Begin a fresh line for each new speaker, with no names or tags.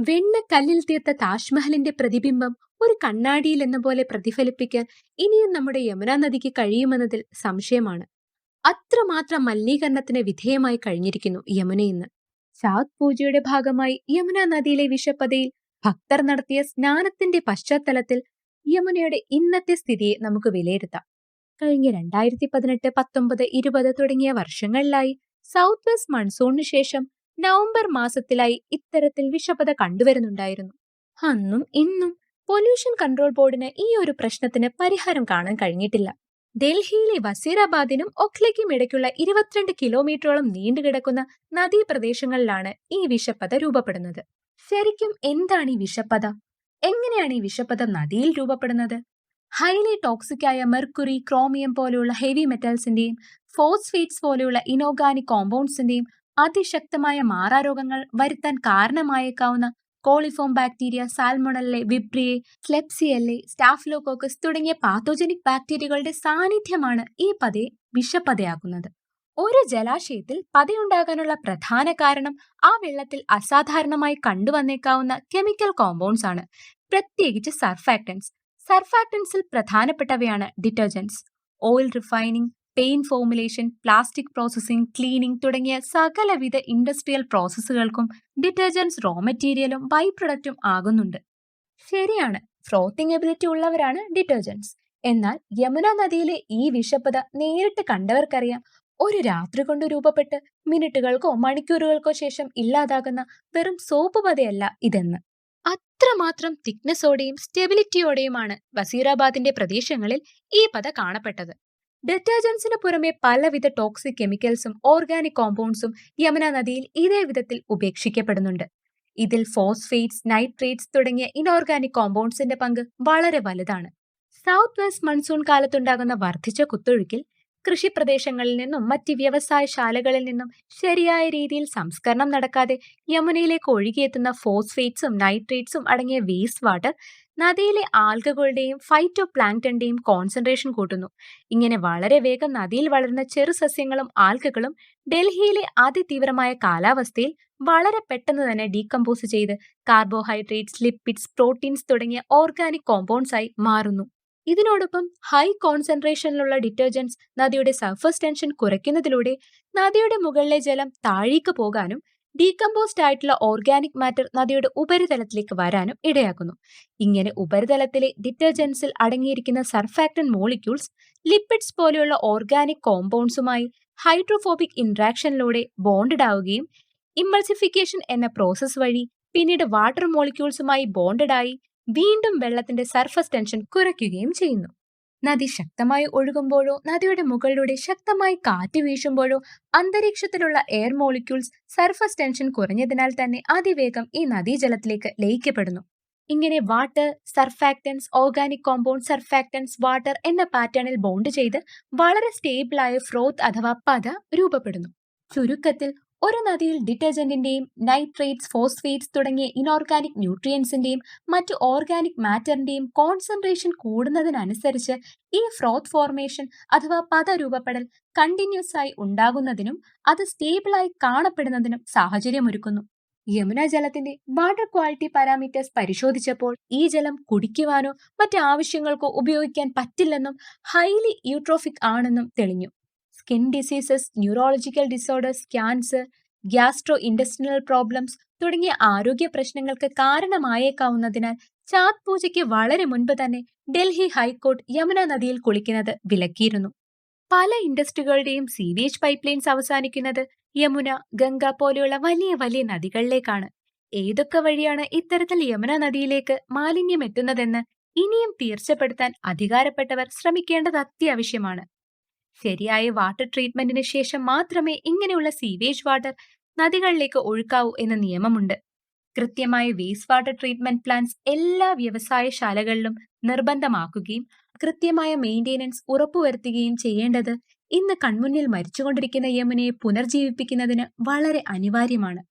വെണ്ണക്കല്ലിൽ തീർത്ത താജ്മഹലിന്റെ പ്രതിബിംബം ഒരു കണ്ണാടിയിൽ എന്ന പോലെ പ്രതിഫലിപ്പിക്കാൻ ഇനിയും നമ്മുടെ യമുനാ നദിക്ക് കഴിയുമെന്നതിൽ സംശയമാണ്. അത്രമാത്രം മലിനീകരണത്തിന് വിധേയമായി കഴിഞ്ഞിരിക്കുന്നു യമുന ഇന്ന്. ചാത് പൂജയുടെ ഭാഗമായി യമുനാ നദിയിലെ വിഷപ്പതയിൽ ഭക്തർ നടത്തിയ സ്നാനത്തിന്റെ പശ്ചാത്തലത്തിൽ യമുനയുടെ ഇന്നത്തെ സ്ഥിതിയെ നമുക്ക് വിലയിരുത്താം. കഴിഞ്ഞ 2018, 19, 20 തുടങ്ങിയ വർഷങ്ങളിലായി സൗത്ത് വെസ്റ്റ് മൺസൂണിന് ശേഷം നവംബർ മാസത്തിലായി ഇത്തരത്തിൽ വിഷപത കണ്ടുവരുന്നുണ്ടായിരുന്നു. അന്നും ഇന്നും പൊല്യൂഷൻ കൺട്രോൾ ബോർഡിന് ഈ ഒരു പ്രശ്നത്തിന് പരിഹാരം കാണാൻ കഴിഞ്ഞിട്ടില്ല. ഡൽഹിയിലെ വസീറാബാദിനും ഒഖ്ലയ്ക്കും ഇടയ്ക്കുള്ള 22 കിലോമീറ്ററോളം നീണ്ടുകിടക്കുന്ന നദീപ്രദേശങ്ങളിലാണ് ഈ വിഷപ്പത രൂപപ്പെടുന്നത്. ശരിക്കും എന്താണ് ഈ വിഷപ്പത? എങ്ങനെയാണ് ഈ വിഷപ്പത നദിയിൽ രൂപപ്പെടുന്നത്? ഹൈലി ടോക്സിക് ആയ മെർക്കുറി, ക്രോമിയം പോലെയുള്ള ഹെവി മെറ്റൽസിന്റെയും ഫോസ്ഫേറ്റ്സ് പോലെയുള്ള ഇനോർഗാനിക് കോമ്പൗണ്ട്സിന്റെയും അതിശക്തമായ മാറാരോഗങ്ങൾ വരുത്താൻ കാരണമായേക്കാവുന്ന കോളിഫോം ബാക്ടീരിയ, സാൽമൊണല്ലെ, വിബ്രിയെ, ക്ലെപ്സിയെല്ലെ, സ്റ്റാഫിലോകോക്കസ് തുടങ്ങിയ പാത്തോജനിക് ബാക്ടീരിയകളുടെ സാന്നിധ്യമാണ് ഈ പതയെ വിഷപ്പതയാക്കുന്നത്. ഒരു ജലാശയത്തിൽ പതയുണ്ടാകാനുള്ള പ്രധാന കാരണം ആ വെള്ളത്തിൽ അസാധാരണമായി കണ്ടുവന്നേക്കാവുന്ന കെമിക്കൽ കോമ്പൗണ്ട്സ് ആണ്, പ്രത്യേകിച്ച് സർഫാക്ടൻസ്. സർഫാക്ടൻസിൽ പ്രധാനപ്പെട്ടവയാണ് detergents, oil refining, paint formulation, plastic processing, cleaning തുടങ്ങിയ സകലവിധ ഇൻഡസ്ട്രിയൽ പ്രോസസ്സുകൾക്കും ഡിറ്റർജൻസ് റോ മെറ്റീരിയലും ബൈ പ്രൊഡക്റ്റും ആകുന്നുണ്ട്. ശരിയാണ്, ഫ്രോത്തിങ് എബിലിറ്റി ഉള്ളവരാണ് ഡിറ്റർജൻസ്. എന്നാൽ യമുന നദിയിലെ ഈ വിഷപ്പത നേരിട്ട് കണ്ടവർക്കറിയാം, ഒരു രാത്രി കൊണ്ട് രൂപപ്പെട്ട് മിനിറ്റുകൾക്കോ മണിക്കൂറുകൾക്കോ ശേഷം ഇല്ലാതാകുന്ന വെറും സോപ്പ് പതയല്ല ഇതെന്ന്. അത്രമാത്രം തിക്നെസ്സോടെയും സ്റ്റെബിലിറ്റിയോടെയുമാണ് വസീറാബാദിന്റെ പ്രദേശങ്ങളിൽ ഈ പത കാണപ്പെട്ടത്. ഡിറ്റർജൻസിന് പുറമെ പലവിധ ടോക്സിക് കെമിക്കൽസും ഓർഗാനിക് കോമ്പൗണ്ട്സും യമുന നദിയിൽ ഇതേ വിധത്തിൽ ഉപേക്ഷിക്കപ്പെടുന്നുണ്ട്. ഇതിൽ ഫോസ്ഫേറ്റ്സ്, നൈട്രേറ്റ്സ് തുടങ്ങിയ ഇനോർഗാനിക് കോമ്പൗണ്ട്സിന്റെ പങ്ക് വളരെ വലുതാണ്. സൗത്ത് വെസ്റ്റ് മൺസൂൺ കാലത്തുണ്ടാകുന്ന വർദ്ധിച്ച കുത്തൊഴുക്കിൽ കൃഷിപ്രദേശങ്ങളിൽ നിന്നും മറ്റ് വ്യവസായശാലകളിൽ നിന്നും ശരിയായ രീതിയിൽ സംസ്കരണം നടക്കാതെ യമുനയിലേക്ക് ഒഴുകിയെത്തുന്ന ഫോസ്ഫേറ്റ്സും നൈട്രേറ്റ്സും അടങ്ങിയ വേസ്റ്റ് വാട്ടർ നദിയിലെ ആൽഗകളുടെയും ഫൈറ്റോ പ്ലാങ്ക്ടന്റെയും കോൺസെൻട്രേഷൻ കൂട്ടുന്നു. ഇങ്ങനെ വളരെ വേഗം നദിയിൽ വളരുന്ന ചെറു സസ്യങ്ങളും ആൽഗകളും ഡൽഹിയിലെ അതിതീവ്രമായ കാലാവസ്ഥയിൽ വളരെ പെട്ടെന്ന് തന്നെ ഡീകമ്പോസ് ചെയ്ത് കാർബോഹൈഡ്രേറ്റ്സ്, ലിപ്പിഡ്സ്, പ്രോട്ടീൻസ് തുടങ്ങിയ ഓർഗാനിക് കോമ്പൗണ്ട്സ് ആയി മാറുന്നു. ഇതിനോടൊപ്പം ഹൈ കോൺസെൻട്രേഷനിലുള്ള ഡിറ്റർജൻസ് നദിയുടെ സർഫസ് ടെൻഷൻ കുറയ്ക്കുന്നതിലൂടെ നദിയുടെ മുകളിലെ ജലം താഴേക്ക് പോകാനും ഡീകമ്പോസ്ഡ് ആയിട്ടുള്ള ഓർഗാനിക് മാറ്റർ നദിയുടെ ഉപരിതലത്തിലേക്ക് വരാനും ഇടയാക്കുന്നു. ഇങ്ങനെ ഉപരിതലത്തിലെ ഡിറ്റർജൻസിൽ അടങ്ങിയിരിക്കുന്ന സർഫാക്ടൻ മോളിക്യൂൾസ് ലിപ്പിഡ്സ് പോലെയുള്ള ഓർഗാനിക് കോമ്പൗണ്ട്സുമായി ഹൈഡ്രോഫോബിക് ഇന്ററാക്ഷനിലൂടെ ബോണ്ടഡ് ആവുകയും ഇമ്മൾസിഫിക്കേഷൻ എന്ന പ്രോസസ് വഴി പിന്നീട് വാട്ടർ മോളിക്യൂൾസുമായി ബോണ്ടഡ് ആയി വീണ്ടും വെള്ളത്തിന്റെ സർഫസ് ടെൻഷൻ കുറയ്ക്കുകയും ചെയ്യുന്നു. നദി ശക്തമായി ഒഴുകുമ്പോഴോ നദിയുടെ മുകളിലൂടെ ശക്തമായി കാറ്റ് വീശുമ്പോഴോ അന്തരീക്ഷത്തിലുള്ള എയർ മോളിക്യൂൾസ് സർഫസ് ടെൻഷൻ കുറഞ്ഞതിനാൽ തന്നെ അതിവേഗം ഈ നദീജലത്തിലേക്ക് ലയിക്കപ്പെടുന്നു. ഇങ്ങനെ വാട്ടർ, സർഫാക്ടൻസ്, ഓർഗാനിക് കോമ്പൗണ്ട്, സർഫാക്ടൻസ്, വാട്ടർ എന്ന പാറ്റേണിൽ ബോണ്ട് ചെയ്ത് വളരെ സ്റ്റേബിളായ ഫ്രോത്ത് അഥവാ പത രൂപപ്പെടുന്നു. ചുരുക്കത്തിൽ ഒരു നദിയിൽ ഡിറ്റർജന്റിന്റെയും നൈട്രേറ്റ്സ്, ഫോസ്ഫേറ്റ്സ് തുടങ്ങിയ ഇനോർഗാനിക് ന്യൂട്രിയൻസിന്റെയും മറ്റ് ഓർഗാനിക് മാറ്ററിന്റെയും കോൺസെൻട്രേഷൻ കൂടുന്നതിനനുസരിച്ച് ഈ ഫ്രോത്ത് ഫോർമേഷൻ അഥവാ പത രൂപപ്പെടൽ കണ്ടിന്യൂസ് ആയി ഉണ്ടാകുന്നതിനും അത് സ്റ്റേബിളായി കാണപ്പെടുന്നതിനും സാഹചര്യമൊരുക്കുന്നു. യമുന ജലത്തിന്റെ വാട്ടർ ക്വാളിറ്റി പാരാമീറ്റേഴ്സ് പരിശോധിച്ചപ്പോൾ ഈ ജലം കുടിക്കുവാനോ മറ്റ് ആവശ്യങ്ങൾക്കോ ഉപയോഗിക്കാൻ പറ്റില്ലെന്നും ഹൈലി യൂട്രോഫിക് ആണെന്നും തെളിഞ്ഞു. Skin diseases, neurological disorders, cancer, gastro industrial problems തുടങ്ങിയ ആരോഗ്യ പ്രശ്നങ്ങൾക്ക് കാരണമായേക്കാവുന്നതിനാൽ ചാത് പൂജയ്ക്ക് വളരെ മുൻപ് തന്നെ ഡൽഹി ഹൈക്കോടതി യമുന നദിയിൽ കുളിക്കുന്നത് വിലക്കിയിരുന്നു. പല ഇൻഡസ്ട്രികളുടെയും സീവേജ് പൈപ്പ് ലൈൻസ് അവസാനിക്കുന്നത് യമുന, ഗംഗ പോലെയുള്ള വലിയ വലിയ നദികളിലേക്കാണ്. ഏതൊക്കെ വഴിയാണ് ഇത്തരത്തിൽ യമുന നദിയിലേക്ക് മാലിന്യം എത്തുന്നതെന്ന് ഇനിയും തീർച്ചപ്പെടുത്താൻ അധികാരപ്പെട്ടവർ ശ്രമിക്കേണ്ടത് അത്യാവശ്യമാണ്. ശരിയായ വാട്ടർ ട്രീറ്റ്മെന്റിന് ശേഷം മാത്രമേ ഇങ്ങനെയുള്ള സീവേജ് വാട്ടർ നദികളിലേക്ക് ഒഴുക്കാവൂ എന്ന നിയമമുണ്ട്. കൃത്യമായ വേസ്റ്റ് വാട്ടർ ട്രീറ്റ്മെന്റ് പ്ലാന്റ്സ് എല്ലാ വ്യവസായശാലകളിലും നിർബന്ധമാക്കുകയും കൃത്യമായ മെയിന്റെനൻസ് ഉറപ്പുവരുത്തുകയും ചെയ്യേണ്ടത് ഇന്ന് കൺമുന്നിൽ മരിച്ചുകൊണ്ടിരിക്കുന്ന യമുനയെ പുനർജീവിപ്പിക്കുന്നതിന് വളരെ അനിവാര്യമാണ്.